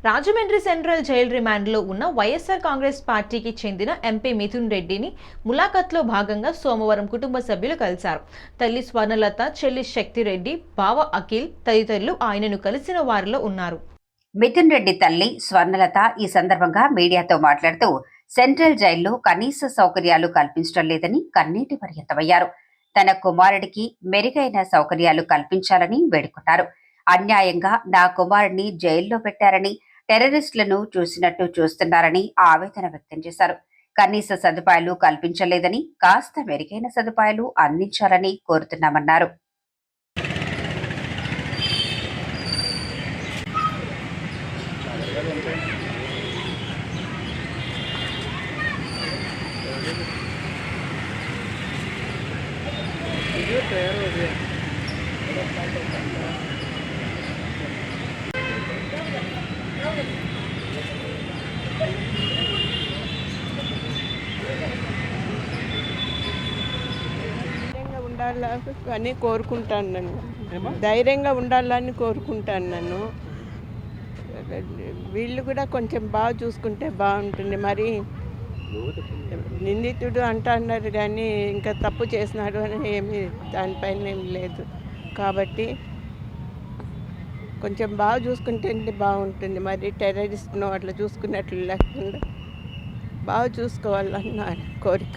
Rajahmundry central jail రిమాండ్లో ఉన్న వైఎస్ఆర్ కాంగ్రెస్ పార్టీకి చెందిన ఎంపీ మిథున్ రెడ్డిని ములాఖత్లో భాగంగా సోమవారం కుటుంబ సభ్యులు కలిశారు. తల్లి స్వర్ణలత, చెల్లి శక్తిరెడ్డి, బావ అఖిల్ తదితరులు ఆయనను కలిసిన వారిలో ఉన్నారు. మిథున్ రెడ్డి తల్లి స్వర్ణలత ఈ సందర్భంగా మీడియాతో మాట్లాడుతూ సెంట్రల్ జైల్లో కనీస సౌకర్యాలు కల్పించడం లేదని కన్నీటి పర్యంతమయ్యారు. తన కుమారుడికి మెరుగైన సౌకర్యాలు కల్పించాలని వేడుకున్నారు. అన్యాయంగా నా కుమారుడిని జైల్లో పెట్టారని, టెర్రరిస్టులను చూసినట్టు చూస్తున్నారని ఆవేదన వ్యక్తం చేశారు. కనీస సదుపాయాలు కల్పించలేదని, కాస్త మెరుగైన సదుపాయాలు అందించాలని కోరుతున్నామన్నారు. ఉండాలని కోరుకుంటాను. నన్ను ధైర్యంగా ఉండాలని కోరుకుంటాను. నన్ను వీళ్ళు కూడా కొంచెం బాగా చూసుకుంటే బాగుంటుంది. మరి నిందితుడు అంటున్నారు కానీ ఇంకా తప్పు చేసినాడు అని ఏమి దానిపైన ఏం లేదు. కాబట్టి కొంచెం బాగా చూసుకుంటే బాగుంటుంది. మరి టెర్రరిస్ట్ను అట్లా చూసుకున్నట్లు లేకుండా బాగా చూసుకోవాలన్న కోరిక.